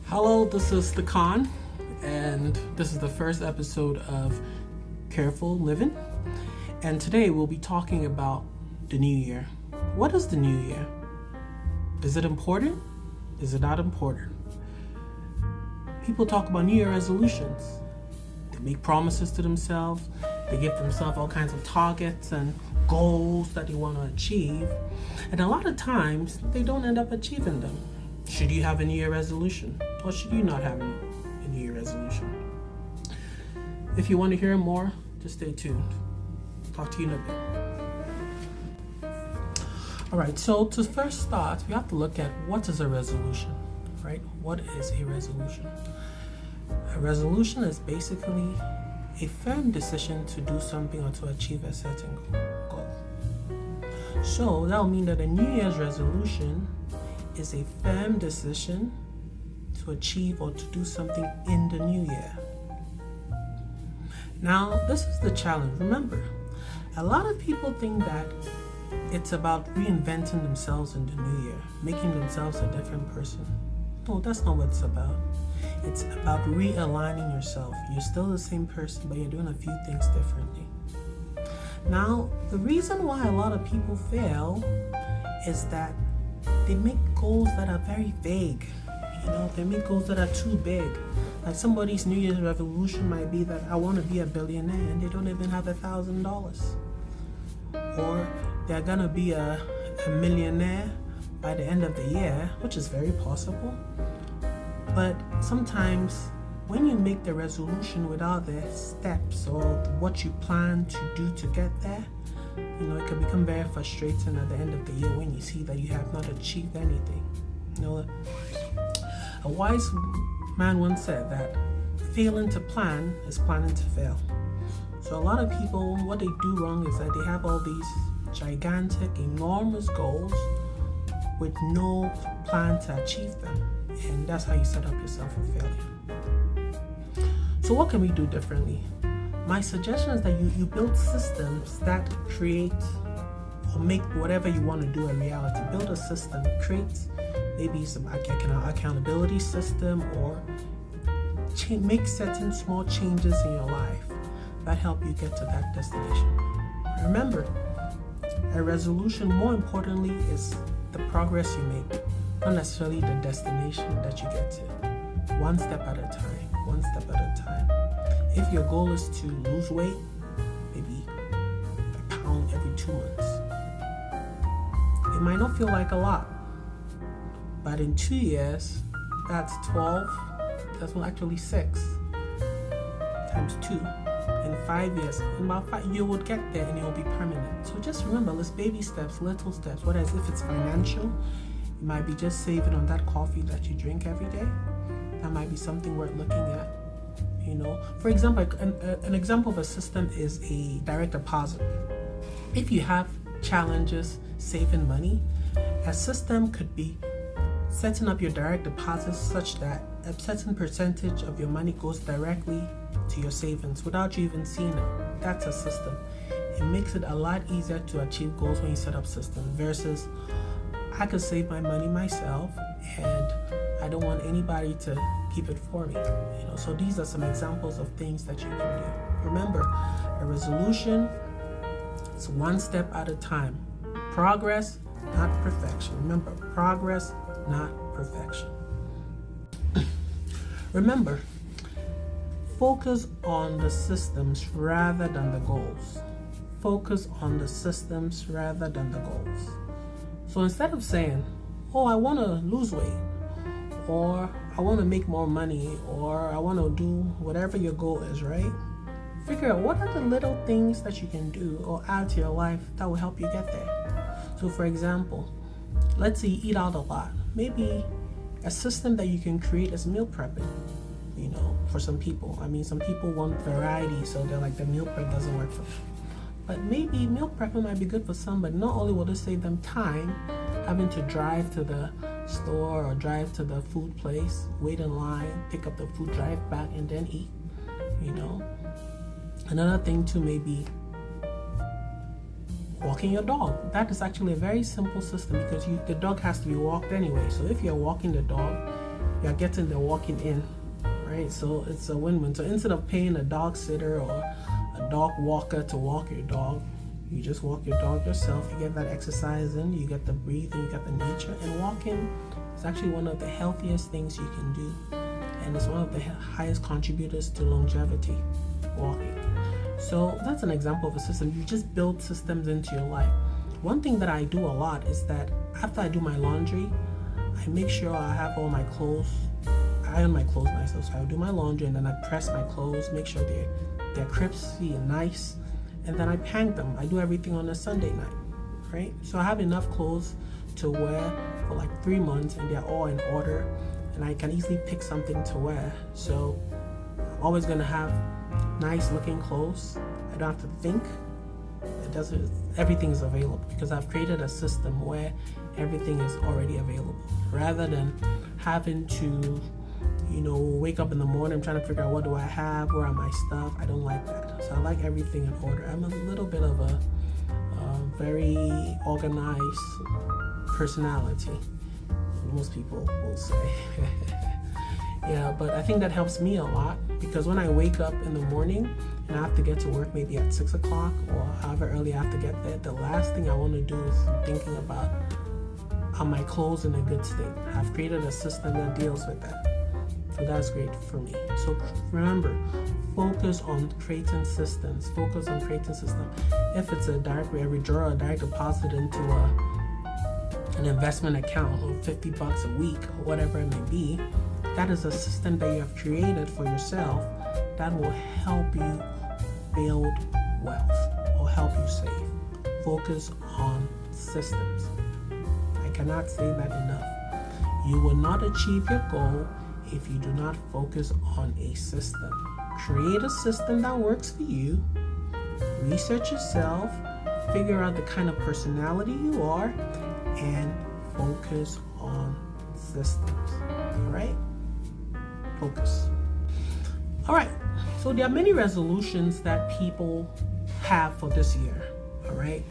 Hello, this is the Khan, and this is the first episode of Careful Living. And today we'll be talking about the new year. What is the new year? Is it important? Is it not important? People talk about New Year resolutions. They make promises to themselves. They give themselves all kinds of targets and goals that they want to achieve. And a lot of times, they don't end up achieving them. Should you have a New Year resolution? Or should you not have a New Year resolution? If you want to hear more, just stay tuned. Talk to you in a bit. Alright, so to first start, we have to look at what is a resolution, right? What is a resolution? A resolution is basically a firm decision to do something or to achieve a certain goal. So that will mean that a New Year's resolution is a firm decision to achieve or to do something in the new year. Now, this is the challenge. Remember, a lot of people think that it's about reinventing themselves in the new year, making themselves a different person. No, that's not what it's about. It's about realigning yourself. You're still the same person, but you're doing a few things differently. Now, the reason why a lot of people fail is that they make goals that are very vague. They make goals that are too big. Like somebody's New Year's resolution might be that I want to be a billionaire and they don't even have $1,000. Or they're going to be a millionaire by the end of the year, which is very possible. But sometimes when you make the resolution without the steps or what you plan to do to get there, it can become very frustrating at the end of the year when you see that you have not achieved anything. A wise man once said that failing to plan is planning to fail. So a lot of people, what they do wrong is that they have all these gigantic, enormous goals with no plan to achieve them. And that's how you set up yourself for failure. So what can we do differently? My suggestion is that you build systems that create or make whatever you want to do a reality. Build a system, create maybe some accountability system, or make certain small changes in your life that help you get to that destination. Remember, a resolution, more importantly, is the progress you make, not necessarily the destination that you get to. One step at a time, one step at a time. If your goal is to lose weight, maybe a pound every 2 months, it might not feel like a lot, but in 2 years, that's 12, actually 6 times 2. In 5 years, in about 5, you will get there and it will be permanent. So just remember, it's baby steps, little steps. Whereas if it's financial, you might be just saving on that coffee that you drink every day. That might be something worth looking at. For example, an example of a system is a direct deposit. If you have challenges saving money, a system could be setting up your direct deposits such that a certain percentage of your money goes directly to your savings without you even seeing it. That's a system. It makes it a lot easier to achieve goals when you set up systems versus I could save my money myself and I don't want anybody to keep it for me. So these are some examples of things that you can do. Remember, a resolution is one step at a time. Progress, not perfection. Remember, progress, not perfection. Remember, focus on the systems rather than the goals. Focus on the systems rather than the goals. So instead of saying, I want to lose weight, or I want to make more money, or I want to do whatever your goal is, right? Figure out what are the little things that you can do or add to your life that will help you get there. So for example, let's say you eat out a lot. Maybe a system that you can create is meal prepping, for some people. Some people want variety, so they're like, the meal prep doesn't work for them. But maybe meal prepping might be good for some, but not only will it save them time, having to drive to the store or drive to the food place, wait in line, pick up the food, drive back, and then eat, Another thing too may be walking your dog. That is actually a very simple system because the dog has to be walked anyway. So if you're walking the dog, you're getting the walking in, right? So it's a win-win. So instead of paying a dog sitter or a dog walker to walk your dog, you just walk your dog yourself. You get that exercise in, you get the breathing, you get the nature. And walking is actually one of the healthiest things you can do. And it's one of the highest contributors to longevity, walking. So that's an example of a system. You just build systems into your life. One thing that I do a lot is that after I do my laundry, I make sure I have all my clothes. I iron my clothes myself. So I do my laundry and then I press my clothes, make sure they're crispy and nice. And then I hang them. I do everything on a Sunday night, right? So I have enough clothes to wear for like 3 months and they're all in order. And I can easily pick something to wear. So I'm always gonna have nice looking clothes. I don't have to think. Everything's available because I've created a system where everything is already available. Rather than having to, wake up in the morning trying to figure out what do I have, where are my stuff. I don't like that. So I like everything in order. I'm a little bit of a very organized personality, most people will say. Yeah, but I think that helps me a lot because when I wake up in the morning and I have to get to work maybe at 6 o'clock or however early I have to get there, the last thing I want to do is thinking about, are my clothes in a good state? I've created a system that deals with that. So that's great for me. So remember, focus on creating systems. Focus on creating systems. If it's a direct withdrawal, a direct deposit into an investment account of $50 a week or whatever it may be, that is a system that you have created for yourself that will help you build wealth or help you save. Focus on systems. I cannot say that enough. You will not achieve your goal if you do not focus on a system. Create a system that works for you. Research yourself. Figure out the kind of personality you are and focus on systems. All right? Focus. All right. So there are many resolutions that people have for this year. All right.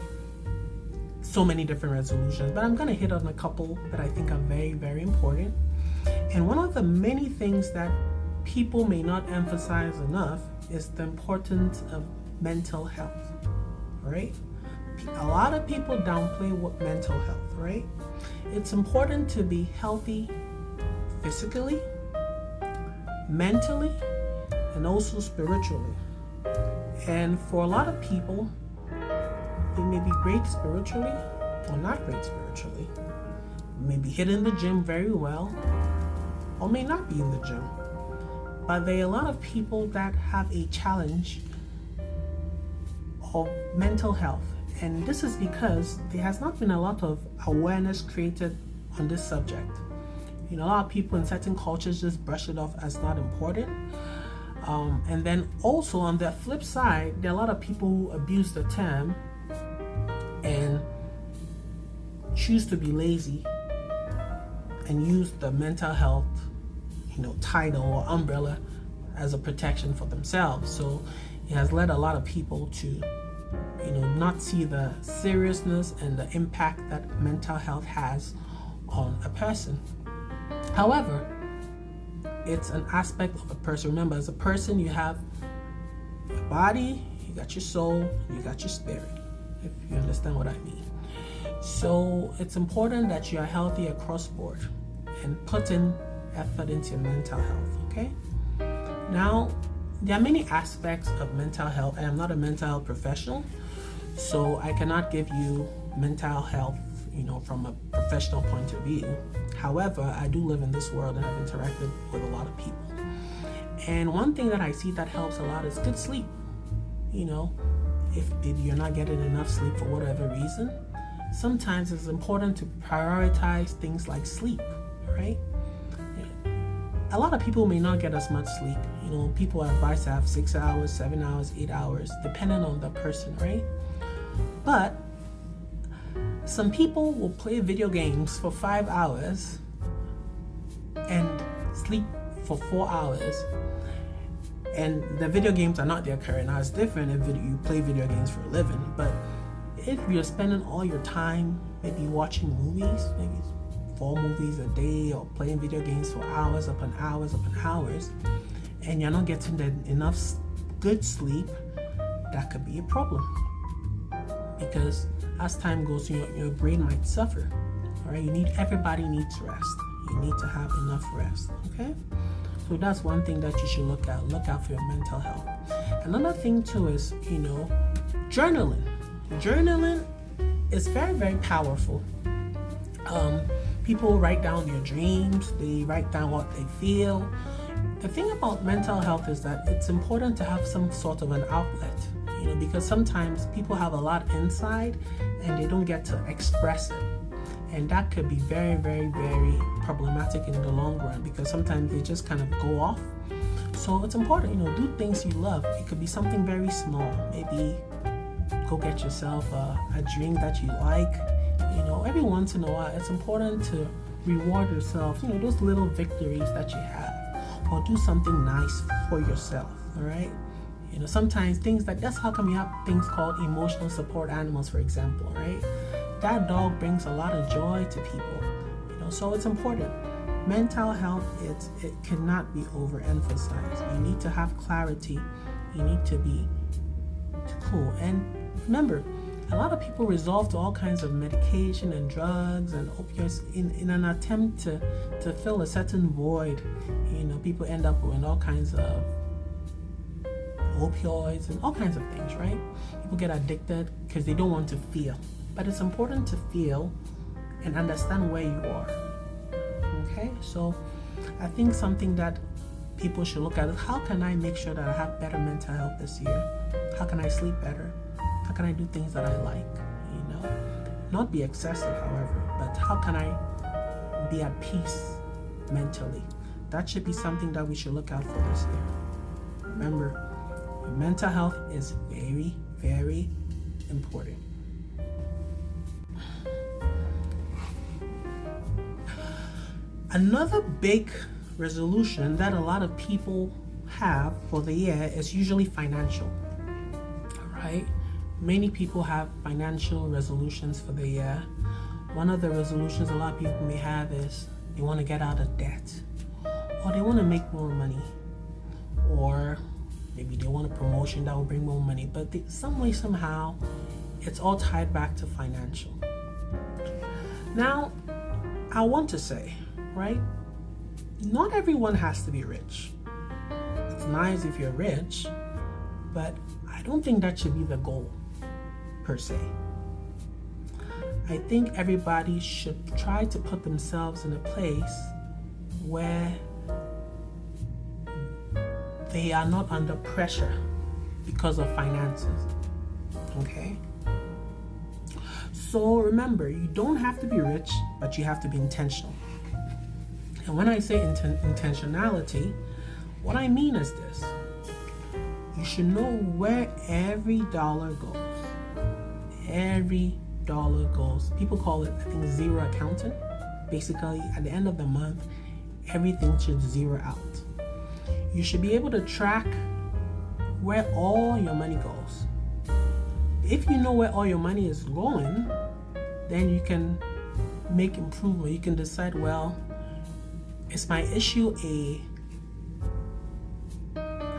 So many different resolutions, but I'm going to hit on a couple that I think are very, very important. And one of the many things that people may not emphasize enough is the importance of mental health. All right. A lot of people downplay mental health, right? It's important to be healthy physically, mentally, and also spiritually. And for a lot of people, they may be great spiritually or not great spiritually. May be hitting the gym very well or may not be in the gym. But there are a lot of people that have a challenge of mental health. And this is because there has not been a lot of awareness created on this subject. A lot of people in certain cultures just brush it off as not important. And then also on the flip side, there are a lot of people who abuse the term and choose to be lazy and use the mental health, title or umbrella as a protection for themselves. So it has led a lot of people to not see the seriousness and the impact that mental health has on a person. However, it's an aspect of a person. Remember, as a person, you have your body, you got your soul, you got your spirit, if you understand what I mean. So it's important that you are healthy across board and put in effort into your mental health, okay? Now, there are many aspects of mental health. I am not a mental health professional, so I cannot give you mental health, from a professional point of view. However, I do live in this world and I've interacted with a lot of people. And one thing that I see that helps a lot is good sleep. If you're not getting enough sleep for whatever reason, sometimes it's important to prioritize things like sleep, right? A lot of people may not get as much sleep. People are advised to have 6 hours, 7 hours, 8 hours, depending on the person, right? But some people will play video games for 5 hours and sleep for 4 hours. And the video games are not their career. Now, it's different if you play video games for a living. But if you're spending all your time maybe watching movies, maybe 4 movies a day or playing video games for hours upon hours upon hours, and you're not getting enough good sleep, that could be a problem. Because as time goes, your brain might suffer. All right, everybody needs rest. You need to have enough rest. Okay, so that's one thing that you should look out. Look out for your mental health. Another thing too is, journaling. Journaling is very, very powerful. People write down their dreams. They write down what they feel. The thing about mental health is that it's important to have some sort of an outlet, because sometimes people have a lot inside and they don't get to express it. And that could be very, very, very problematic in the long run, because sometimes they just kind of go off. So it's important, do things you love. It could be something very small. Maybe go get yourself a drink that you like. Every once in a while, it's important to reward yourself, those little victories that you have, or do something nice for yourself, all right? Sometimes that's how come you have things called emotional support animals, for example, right? That dog brings a lot of joy to people, so it's important. Mental health, it cannot be overemphasized. You need to have clarity. You need to be cool. And remember, a lot of people resort to all kinds of medication and drugs and opioids in an attempt to fill a certain void. People end up with all kinds of opioids and all kinds of things, right? People get addicted because they don't want to feel. But it's important to feel and understand where you are. Okay? So I think something that people should look at is, how can I make sure that I have better mental health this year? How can I sleep better? How can I do things that I like? Not be excessive, however, but how can I be at peace mentally? That should be something that we should look out for this year. Remember, mental health is very, very important. Another big resolution that a lot of people have for the year is usually financial, right? Many people have financial resolutions for the year. One of the resolutions a lot of people may have is they want to get out of debt, or they want to make more money, or maybe they want a promotion that will bring more money, but some way, somehow, it's all tied back to financial. Now, I want to say, right, not everyone has to be rich. It's nice if you're rich, but I don't think that should be the goal, per se. I think everybody should try to put themselves in a place where they are not under pressure because of finances. Okay? So remember, you don't have to be rich, but you have to be intentional. And when I say intentionality, what I mean is this. You should know where every dollar goes. Every dollar goes. People call it, I think, zero accounting. Basically, at the end of the month, everything should zero out. You should be able to track where all your money goes. If you know where all your money is going, then you can make improvement. You can decide, well, is my issue a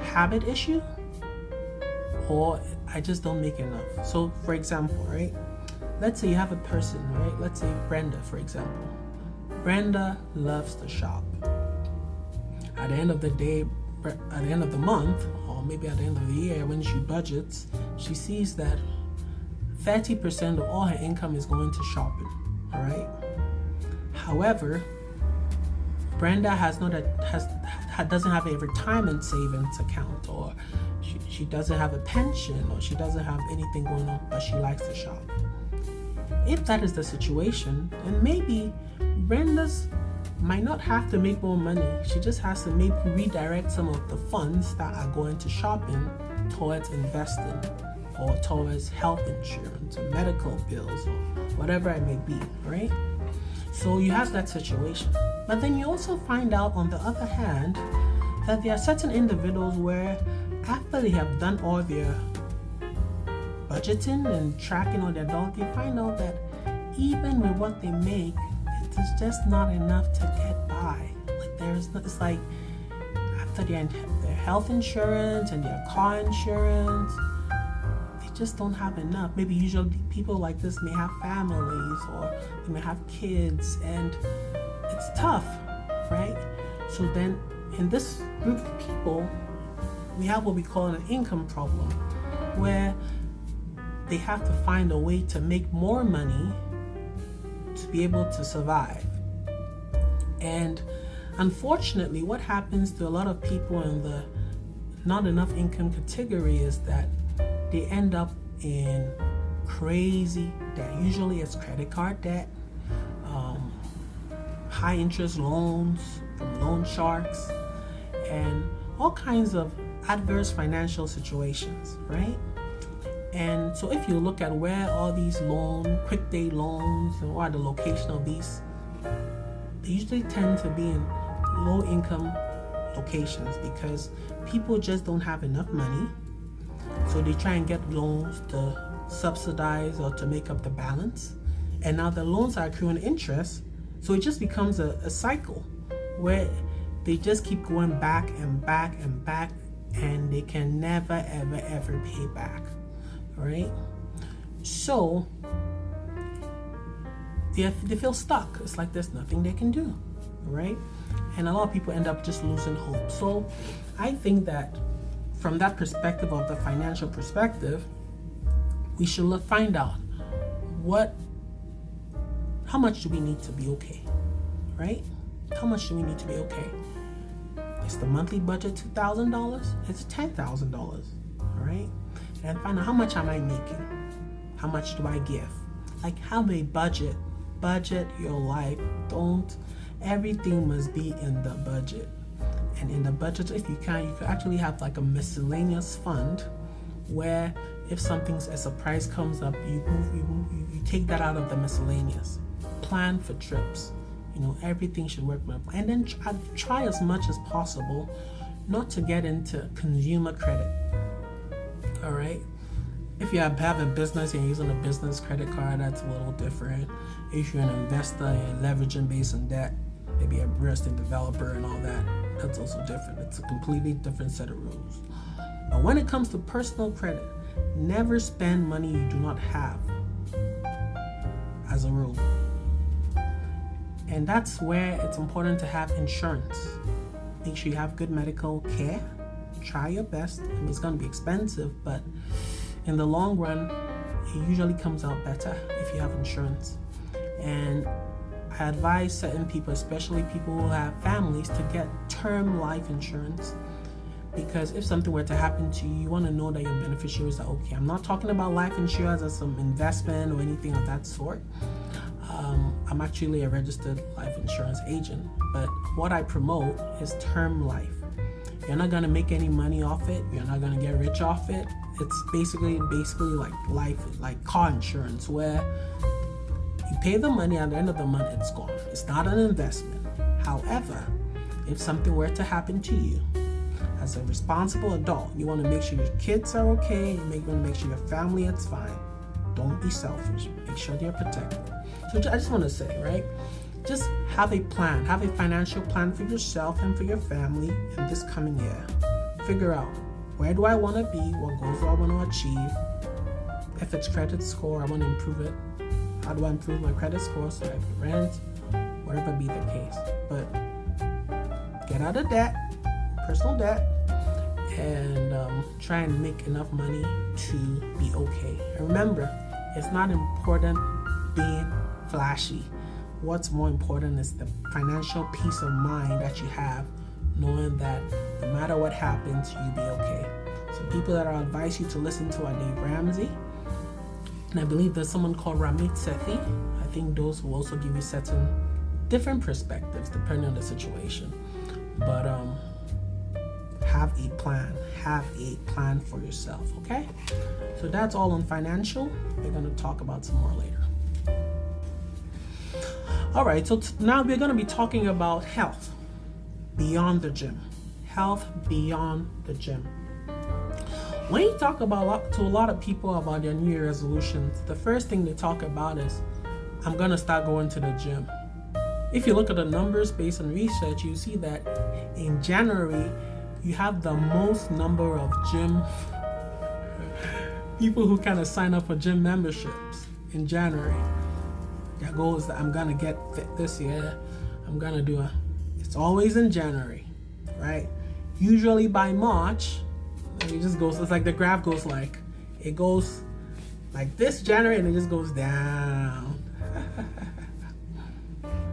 habit issue, or I just don't make enough? So, for example, right? Let's say you have a person, right? Let's say Brenda, for example. Brenda loves to shop. At the end of the day, at the end of the month, or maybe at the end of the year, when she budgets, she sees that 30% of all her income is going to shopping, all right? However, Brenda doesn't have a retirement savings account, or she doesn't have a pension, or she doesn't have anything going on, but she likes to shop. If that is the situation, then maybe Brenda's might not have to make more money. She just has to maybe redirect some of the funds that are going to shopping towards investing, or towards health insurance, or medical bills, or whatever it may be, right? So you have that situation. But then you also find out, on the other hand, that there are certain individuals where after they have done all their budgeting and tracking all their dollars, they find out that even with what they make, there's just not enough to get by. It's like after their health insurance and their car insurance, they just don't have enough. Maybe usually people like this may have families or they may have kids, and it's tough, right? So then in this group of people, we have what we call an income problem, where they have to find a way to make more money to be able to survive. And unfortunately, what happens to a lot of people in the not enough income category is that they end up in crazy debt. Usually it's credit card debt, high interest loans from loan sharks, and all kinds of adverse financial situations, right? And so if you look at where all these quick day loans, and what are the location of these, they usually tend to be in low income locations because people just don't have enough money. So they try and get loans to subsidize or to make up the balance. And now the loans are accruing interest. So it just becomes a cycle where they just keep going back and back and back, and they can never, ever, ever pay back. Right? So they feel stuck. It's like there's nothing they can do, right? And a lot of people end up just losing hope. So I think that from that perspective, of the financial perspective, we should find out how much do we need to be okay, right? How much do we need to be okay? Is the monthly budget $2,000? It's $10,000, all right? And find out, how much am I making? How much do I give? Like, have a budget. Budget your life. Everything must be in the budget. And in the budget, if you can actually have like a miscellaneous fund where if a surprise comes up, you take that out of the miscellaneous. Plan for trips. Everything should work well. And then try as much as possible not to get into consumer credit. All right? If you have a business and you're using a business credit card, that's a little different. If you're an investor and leveraging based on debt, maybe a real estate developer and all that, that's also different. It's a completely different set of rules. But when it comes to personal credit, never spend money you do not have, as a rule. And that's where it's important to have insurance. Make sure you have good medical care. Try your best. It's going to be expensive, but in the long run, it usually comes out better if you have insurance. And I advise certain people, especially people who have families, to get term life insurance, because if something were to happen to you, you want to know that your beneficiaries are okay. I'm not talking about life insurance as some investment or anything of that sort. I'm actually a registered life insurance agent, but what I promote is term life. You're not going to make any money off it. You're not going to get rich off it. It's basically like life, like car insurance, where you pay the money, at the end of the month, it's gone. It's not an investment. However, if something were to happen to you, as a responsible adult, you want to make sure your kids are okay. You want to make sure your family is fine. Don't be selfish. Make sure they're protected. So I just want to say, right? Just have a plan. Have a financial plan for yourself and for your family in this coming year. Figure out, where do I want to be? What goals do I want to achieve? If it's credit score, I want to improve it. How do I improve my credit score so I can rent? Whatever be the case. But get out of debt, personal debt, and try and make enough money to be okay. And remember, it's not important being flashy. What's more important is the financial peace of mind that you have, knowing that no matter what happens, you'll be okay. So people that I'll advise you to listen to are Dave Ramsey, and I believe there's someone called Ramit Sethi. I think those will also give you certain different perspectives depending on the situation. But have a plan. Have a plan for yourself, okay? So that's all on financial. We're going to talk about some more later. All right, so now we're going to be talking about health beyond the gym. Health beyond the gym. When you talk about to a lot of people about their New Year resolutions, the first thing they talk about is, I'm going to start going to the gym. if you look at the numbers based on research, you see that in January, you have the most number of gym people who kind of sign up for gym memberships in January. Their goal is that I'm gonna get fit this year. I'm gonna do it's always in January, right? Usually by March, it just goes, it's like the graph goes like, it goes like this January and it just goes down.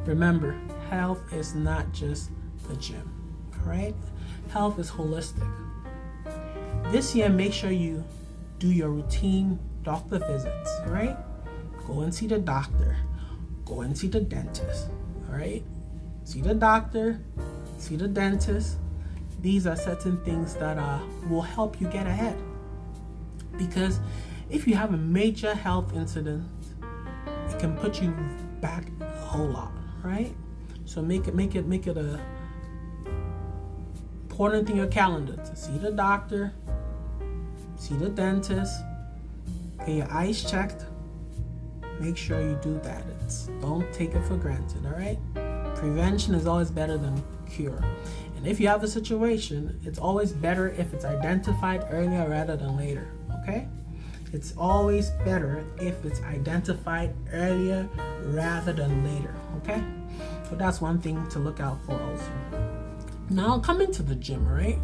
Remember, health is not just the gym, all right? Health is holistic. This year, make sure you do your routine doctor visits, all right? Go and see the doctor. Go and see the dentist, all right? See the doctor, see the dentist. These are certain things that will help you get ahead. Because if you have a major health incident, it can put you back a whole lot, right? So make it a important thing in your calendar to see the doctor, see the dentist, get your eyes checked. Make sure you do that. Don't take it for granted, all right? Prevention is always better than cure. And if you have a situation, it's always better if it's identified earlier rather than later, okay? It's always better if it's identified earlier rather than later, okay? So that's one thing to look out for also. Now, coming to the gym, right?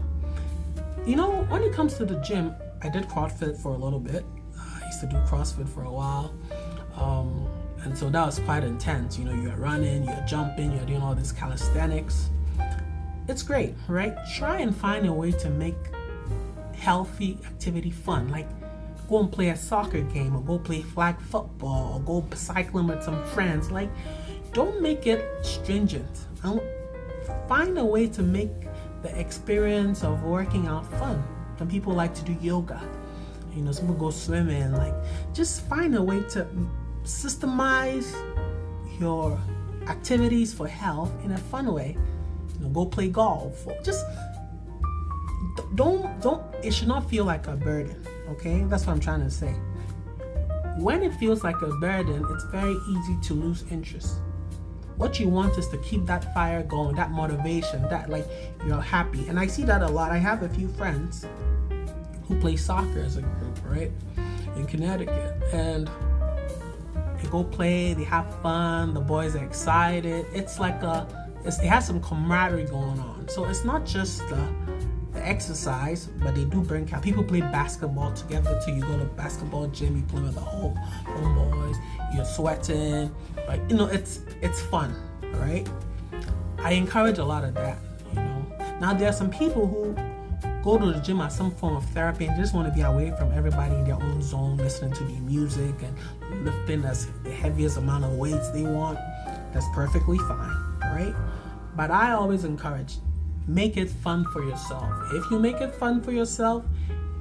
You know, when it comes to the gym, I did CrossFit for a little bit. I used to do CrossFit for a while. And so that was quite intense. You know, you're running, you're jumping, you're doing all this calisthenics. It's great, right? Try and find a way to make healthy activity fun. Like go and play a soccer game or go play flag football or go cycling with some friends. Like, don't make it stringent. Find a way to make the experience of working out fun. Some people like to do yoga. You know, some people go swimming. Like, just find a way to systemize your activities for health in a fun way. You know, go play golf. Just don't. It should not feel like a burden. Okay, that's what I'm trying to say. When it feels like a burden, it's very easy to lose interest. What you want is to keep that fire going, that motivation, that like you're happy. And I see that a lot. I have a few friends who play soccer as a group, right, in Connecticut, and they go play, they have fun, the boys are excited. It's like it has some camaraderie going on. So it's not just the exercise, but they do bring out. People play basketball together too. You go to basketball gym, you play with the whole boys, you're sweating, right? You know, it's fun, right? I encourage a lot of that, you know. Now there are some people who go to the gym as some form of therapy and just want to be away from everybody in their own zone, listening to the music and lifting as the heaviest amount of weights they want. That's perfectly fine, right? But I always encourage, make it fun for yourself. If you make it fun for yourself,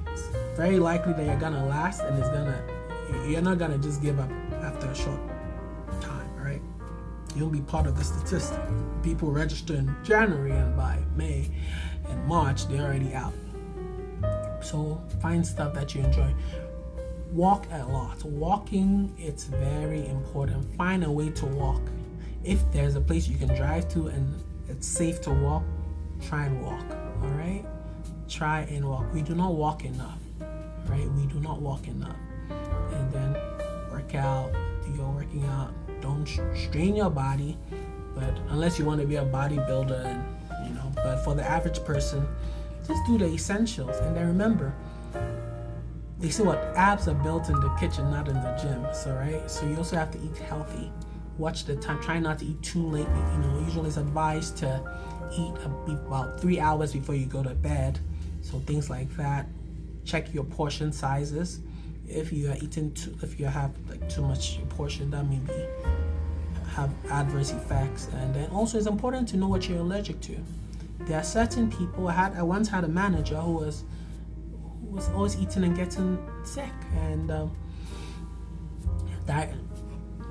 it's very likely that you're gonna last and you're not gonna just give up after a short time, right? You'll be part of the statistic. People register in January and by May and March, they're already out. So find stuff that you enjoy. Walk a lot. Walking, it's very important. Find a way to walk. If there's a place you can drive to and it's safe to walk, try and walk, all right? Try and walk. We do not walk enough, right? We do not walk enough. And then work out, do your working out. Don't strain your body, but unless you want to be a bodybuilder, and you know, but for the average person, just do the essentials. And then remember, they say what abs are built in the kitchen, not in the gym. So right, so you also have to eat healthy. Watch the time. Try not to eat too late. You know, usually it's advised to eat about 3 hours before you go to bed. So things like that. Check your portion sizes. If you are eating if you have like too much portion, that may have adverse effects. And then also it's important to know what you're allergic to. There are certain people. I once had a manager who was always eating and getting sick, and that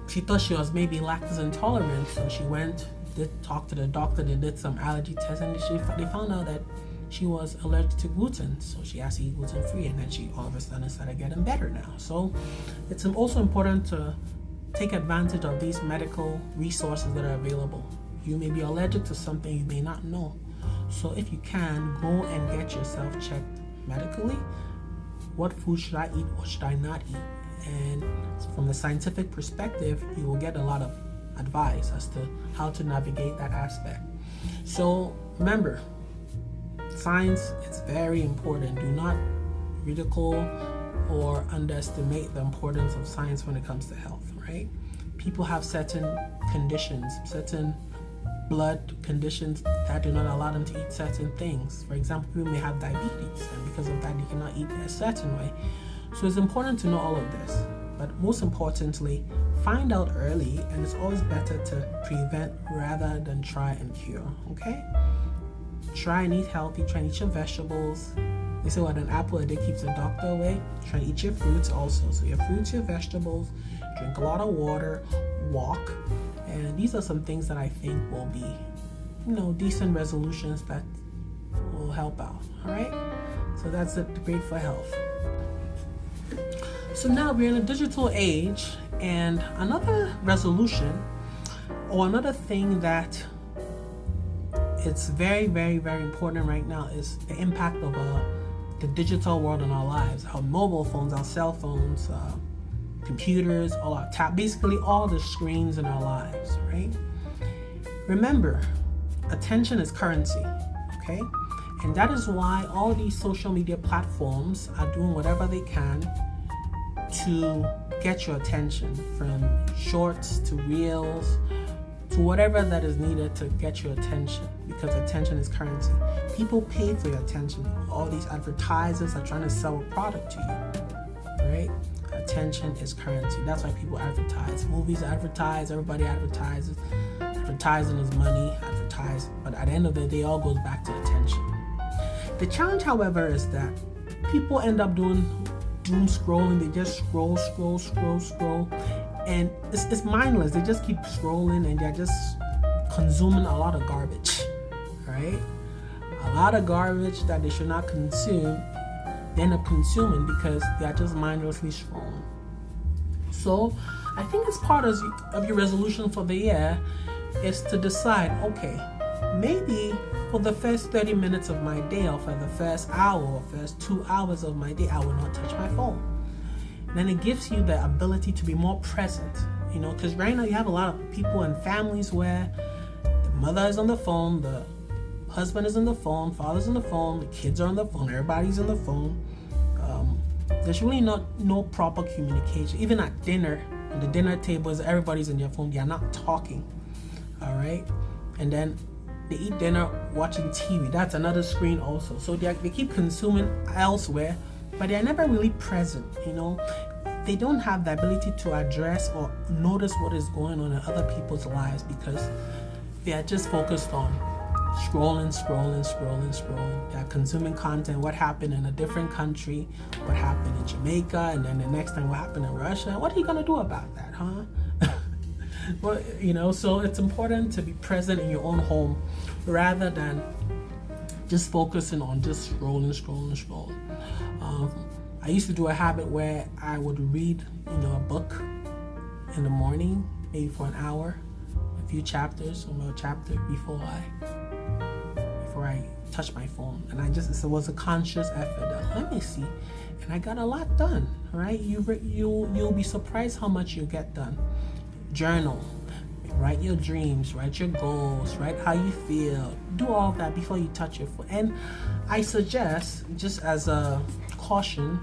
she thought she was maybe lactose intolerant. So she did talk to the doctor. They did some allergy tests, and they found out that she was allergic to gluten. So she has to eat gluten free, and then she all of a sudden started getting better now. So it's also important to take advantage of these medical resources that are available. You may be allergic to something you may not know. So if you can, go and get yourself checked medically. What food should I eat? What should I not eat? And from the scientific perspective, you will get a lot of advice as to how to navigate that aspect. So remember, science is very important. Do not ridicule or underestimate the importance of science when it comes to health, right? People have certain conditions, certain blood conditions that do not allow them to eat certain things. For example, people may have diabetes, and because of that, they cannot eat a certain way. So it's important to know all of this. But most importantly, find out early, and it's always better to prevent rather than try and cure, okay? Try and eat healthy, try and eat your vegetables. They say, what, an apple a day keeps the doctor away? Try and eat your fruits also. So your fruits, your vegetables, drink a lot of water, walk. And these are some things that I think will be, decent resolutions that will help out, all right? So that's it, great for health. So now we're in a digital age, and another resolution or another thing that it's very, very, very important right now is the impact of the digital world in our lives, our mobile phones, our cell phones, computers, all our basically all the screens in our lives, right? Remember, attention is currency, okay? And that is why all these social media platforms are doing whatever they can to get your attention, from shorts to reels to whatever that is needed to get your attention, because attention is currency. People pay for your attention. All these advertisers are trying to sell a product to you, right? Attention is currency. That's why people advertise. Movies advertise, everybody advertises. Advertising is money, but at the end of the day, it all goes back to attention. The challenge, however, is that people end up doing doom scrolling. They just scroll, and it's mindless. They just keep scrolling, and they're just consuming a lot of garbage, right? A lot of garbage that they should not consume, they end up consuming because they are just mindlessly scrolling. So I think as part of your resolution for the year is to decide, okay, maybe for the first 30 minutes of my day, or for the first hour or first 2 hours of my day, I will not touch my phone. Then it gives you the ability to be more present, because right now you have a lot of people and families where the mother is on the phone, the husband is on the phone, father's on the phone, the kids are on the phone, everybody's on the phone. There's really no proper communication. Even at dinner, at the dinner tables, everybody's on their phone. They are not talking, all right? And then they eat dinner watching TV. That's another screen also. So they keep consuming elsewhere, but they're never really present, They don't have the ability to address or notice what is going on in other people's lives because they are just focused on scrolling. They're consuming content. What happened in a different country? What happened in Jamaica? And then the next time, what happened in Russia? What are you going to do about that, huh? Well, so it's important to be present in your own home rather than just focusing on just scrolling. I used to do a habit where I would read, a book in the morning, maybe for an hour, a few chapters, or a chapter before I touch my phone. And it was a conscious effort. Let me see, and I got a lot done. Right? You'll be surprised how much you get done. Journal, write your dreams, write your goals, write how you feel. Do all that before you touch your phone. And I suggest, just as a caution,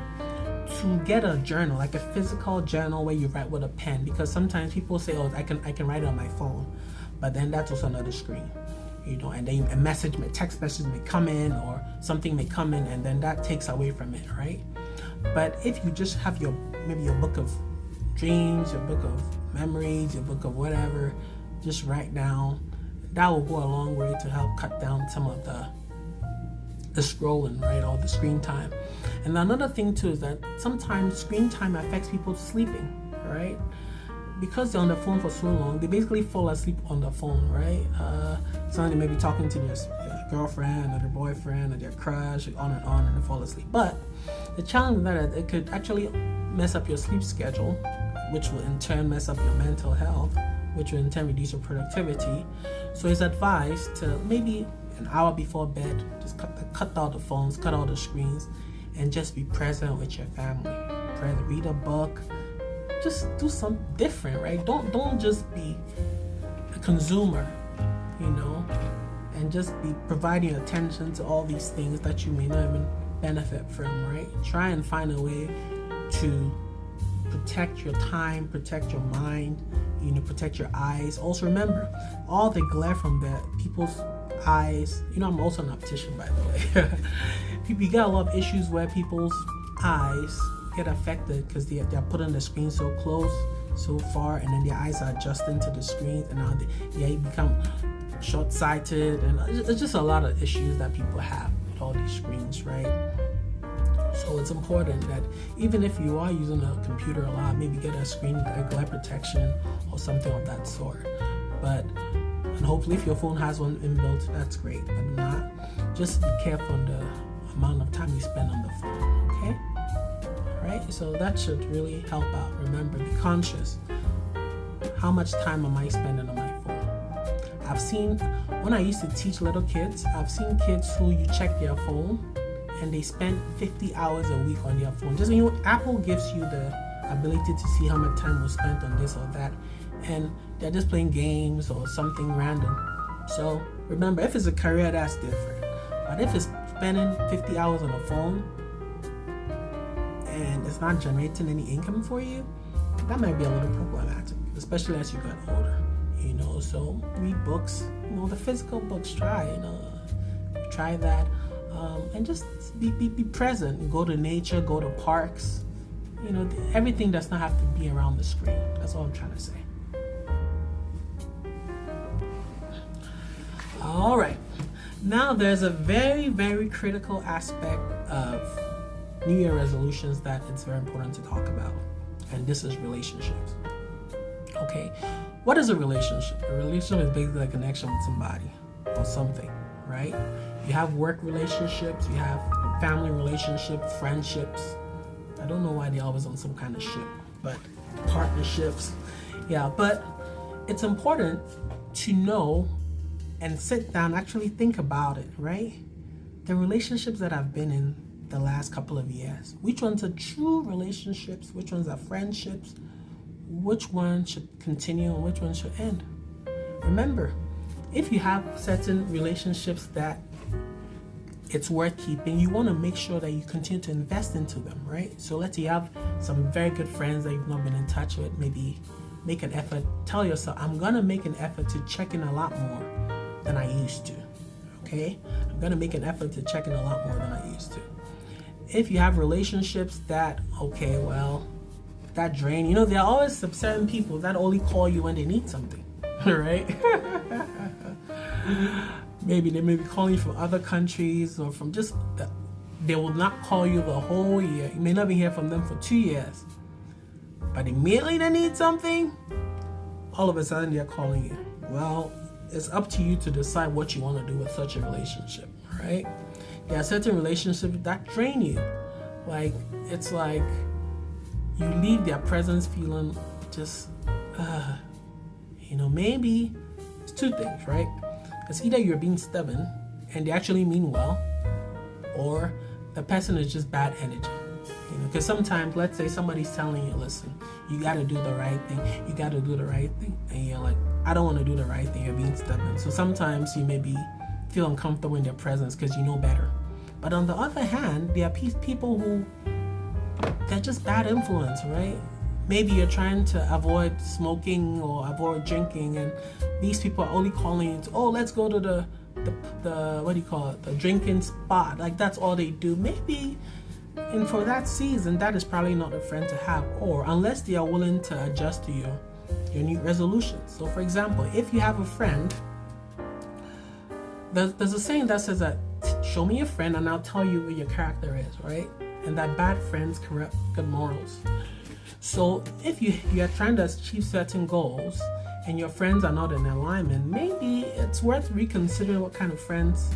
to get a journal, like a physical journal where you write with a pen, because sometimes people say, I can write it on my phone, but then that's also another screen, and then text message may come in, or something may come in, and then that takes away from it, right? But if you just have maybe your book of dreams, your book of memories, your book of whatever, just write down, that will go a long way to help cut down some of the scrolling, right, or the screen time. And another thing too is that sometimes screen time affects people sleeping, right? Because they're on the phone for so long, they basically fall asleep on the phone, right? Somebody may be talking to their girlfriend or their boyfriend or their crush, and they fall asleep. But the challenge with that is it could actually mess up your sleep schedule. which will in turn mess up your mental health, which will in turn reduce your productivity. So it's advised to maybe an hour before bed, just cut out the phones, cut out the screens, and just be present with your family. Read a book, just do something different, right? Don't just be a consumer, and just be providing attention to all these things that you may not even benefit from, right? Try and find a way to protect your time, protect your mind, protect your eyes. Also remember, all the glare from the people's eyes, I'm also an optician, by the way. You get a lot of issues where people's eyes get affected because they're putting the screen so close, so far, and then their eyes are adjusting to the screen, and now they become short-sighted, and it's just a lot of issues that people have with all these screens, right? So it's important that even if you are using a computer a lot, maybe get a glare protection or something of that sort. And hopefully if your phone has one inbuilt, that's great. But not, just be careful on the amount of time you spend on the phone, okay? All right, so that should really help out. Remember, be conscious. How much time am I spending on my phone? I've seen, when I used to teach little kids, I've seen kids who you check their phone and they spend 50 hours a week on their phone. Just Apple gives you the ability to see how much time was spent on this or that, and they're just playing games or something random. So remember, if it's a career, that's different. But if it's spending 50 hours on a phone and it's not generating any income for you, that might be a little problematic, especially as you get older. So read books, the physical books, try that. And just be present. Go to nature, go to parks. Everything does not have to be around the screen. That's all I'm trying to say. All right. Now there's a very, very critical aspect of New Year resolutions that it's very important to talk about. And this is relationships. Okay. What is a relationship? A relationship is basically a connection with somebody or something, right? You have work relationships, you have family relationships, friendships. I don't know why they're always on some kind of ship, but partnerships. Yeah, but it's important to know and sit down, actually think about it, right? The relationships that I've been in the last couple of years, which ones are true relationships, which ones are friendships, which one should continue and which one should end. Remember, if you have certain relationships that it's worth keeping, you want to make sure that you continue to invest into them, right? So let's say you have some very good friends that you've not been in touch with. Maybe make an effort. Tell yourself, I'm going to make an effort to check in a lot more than I used to, okay? I'm going to make an effort to check in a lot more than I used to. If you have relationships that, that drain, there are always some certain people that only call you when they need something, right? Maybe they may be calling you from other countries or from they will not call you the whole year. You may not be hear from them for 2 years. But immediately they need something, all of a sudden they're calling you. Well, it's up to you to decide what you want to do with such a relationship, right? There are certain relationships that drain you. It's like you leave their presence feeling just, maybe it's two things, right? It's either you're being stubborn and they actually mean well, or the person is just bad energy. Because sometimes, let's say somebody's telling you, listen, you got to do the right thing, and you're like, I don't want to do the right thing, you're being stubborn. So sometimes you maybe feel uncomfortable in their presence because you know better. But on the other hand, there are people who, they're just bad influence, right? Maybe you're trying to avoid smoking or avoid drinking, and these people are only calling you to, let's go to the the drinking spot. That's all they do. Maybe, and for that season, that is probably not a friend to have, or unless they are willing to adjust to your new resolutions. So for example, if you have a friend, there's a saying that says that, show me your friend and I'll tell you what your character is, right? And that bad friends corrupt good morals. So if you are trying to achieve certain goals and your friends are not in alignment, maybe it's worth reconsidering what kind of friends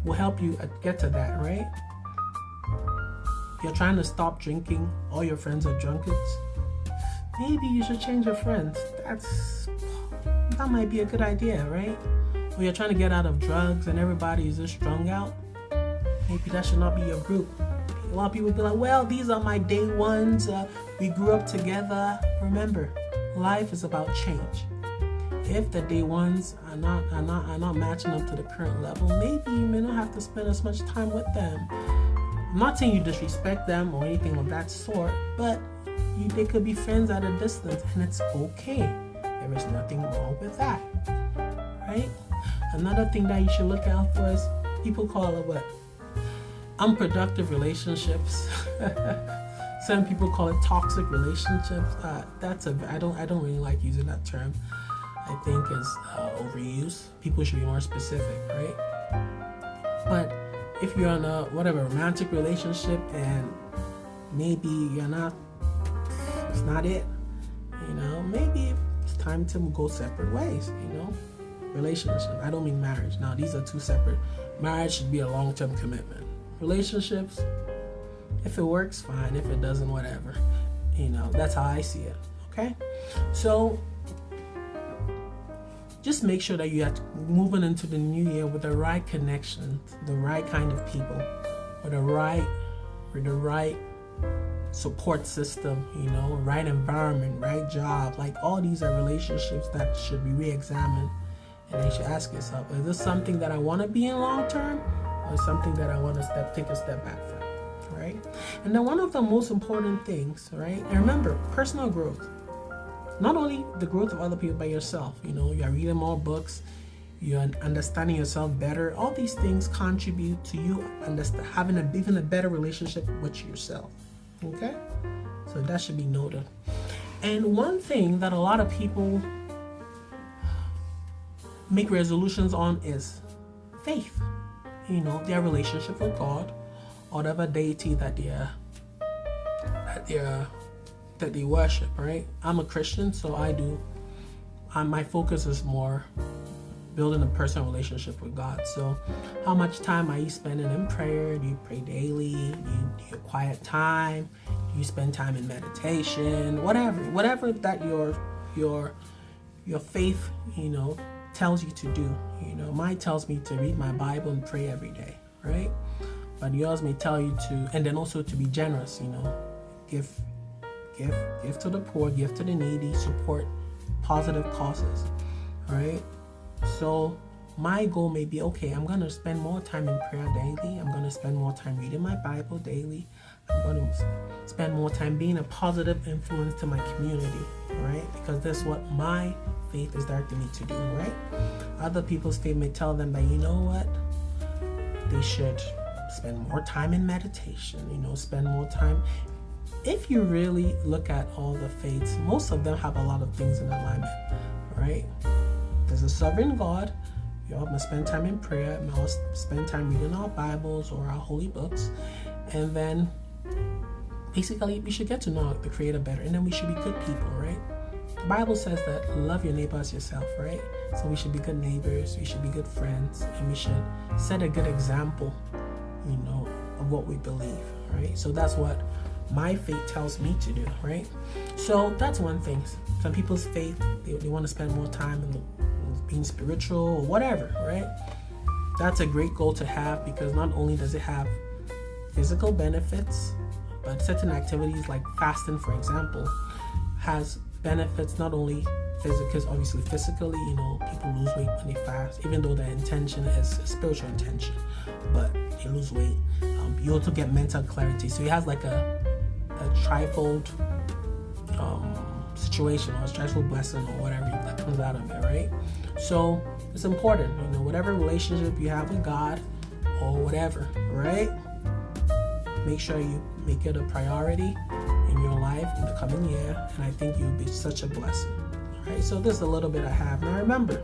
will help you get to that, right? You're trying to stop drinking, all your friends are drunkards. maybe you should change your friends. That might be a good idea, right? Or you're trying to get out of drugs and everybody is just strung out. Maybe that should not be your group. A lot of people be like, well, these are my day ones. We grew up together. Remember, life is about change. If the day ones are not matching up to the current level, maybe you may not have to spend as much time with them. I'm not saying you disrespect them or anything of that sort, but they could be friends at a distance, and it's okay. There is nothing wrong with that, right? Another thing that you should look out for is people call it what? Unproductive relationships. Some people call it toxic relationships. I don't really like using that term. I think is overused. People should be more specific, right? But if you're in a romantic relationship and maybe it's not it, maybe it's time to go separate ways, Relationship. I don't mean marriage. Now, these are two separate. Marriage should be a long-term commitment. Relationships, if it works, fine. If it doesn't, whatever. That's how I see it. Okay? So, just make sure that you are moving into the new year with the right connections, the right kind of people, with the right support system, right environment, right job. Like all these are relationships that should be re-examined, and you should ask yourself, is this something that I want to be in long term, or something that I want to take a step back from, right? And then one of the most important things, right? And remember, personal growth. Not only the growth of other people, but yourself. You're reading more books, you're understanding yourself better. All these things contribute to you having even a better relationship with yourself. Okay? So that should be noted. And one thing that a lot of people make resolutions on is faith. Their relationship with God, or whatever deity that they worship, right? I'm a Christian, so my focus is more building a personal relationship with God. So how much time are you spending in prayer? Do you pray daily? Do you quiet time? Do you spend time in meditation? Whatever that your faith, tells you to do. Mine tells me to read my Bible and pray every day, right? But yours may tell you to, and then also to be generous, give to the poor, give to the needy, support positive causes, all right? So my goal may be, okay, I'm going to spend more time in prayer daily. I'm going to spend more time reading my Bible daily. I'm going to spend more time being a positive influence to my community, right? Because that's what my faith is directing me to do, right? Other people's faith may tell them that, they should spend more time in meditation, spend more time. If you really look at all the faiths, most of them have a lot of things in alignment, right? There's a sovereign God. You all must spend time in prayer. You must spend time reading our Bibles or our holy books. And then, basically, we should get to know the Creator better. And then we should be good people, right? The Bible says that love your neighbor as yourself, right? So we should be good neighbors. We should be good friends. And we should set a good example, of what we believe, right? So that's what my faith tells me to do, right? So that's one thing. Some people's faith, they want to spend more time in being spiritual or whatever, right? That's a great goal to have, because not only does it have physical benefits, but certain activities like fasting, for example, has benefits not only because obviously physically, people lose weight when they fast, even though the intention is a spiritual intention, but they lose weight. You also get mental clarity. So it has like a trifold situation, or a trifold blessing, or whatever that comes out of it, right? So it's important, whatever relationship you have with God or whatever, right? Make sure you make it a priority in your life in the coming year, and I think you'll be such a blessing. Right? So this is a little bit I have. Now remember,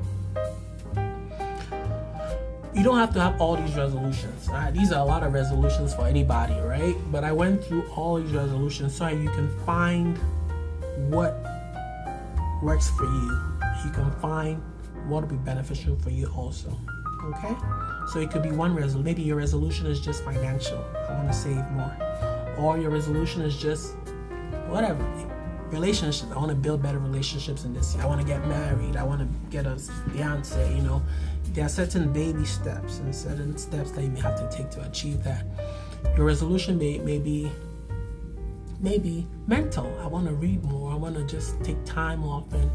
you don't have to have all these resolutions. These are a lot of resolutions for anybody, right? But I went through all these resolutions so you can find what works for you. You can find what will be beneficial for you also. Okay? So it could be one resolution. Maybe your resolution is just financial. I want to save more. Or your resolution is just whatever. relationships. I want to build better relationships in this year. I want to get married. I want to get a fiance. You know, there are certain baby steps and certain steps that you may have to take to achieve that. Your resolution may be mental. I want to read more. I want to just take time off and,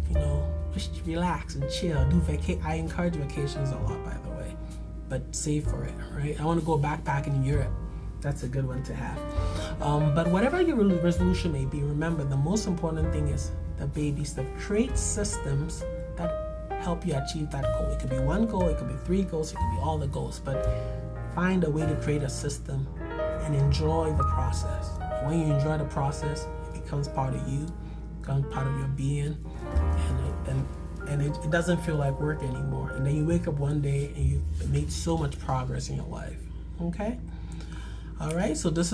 you know, just relax and chill. I encourage vacations a lot, by the way, but save for it, right? I want to go backpacking in Europe. That's a good one to have. But whatever your resolution may be, remember the most important thing is the baby stuff. Create systems that help you achieve that goal. It could be one goal, it could be 3 goals, it could be all the goals, but find a way to create a system and enjoy the process. When you enjoy the process, it becomes part of you, becomes part of your being, and it doesn't feel like work anymore. And then you wake up one day and you've made so much progress in your life. Okay? All right, so this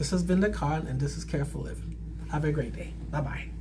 has been The Con, and this is Careful Living. Have a great day. Bye-bye.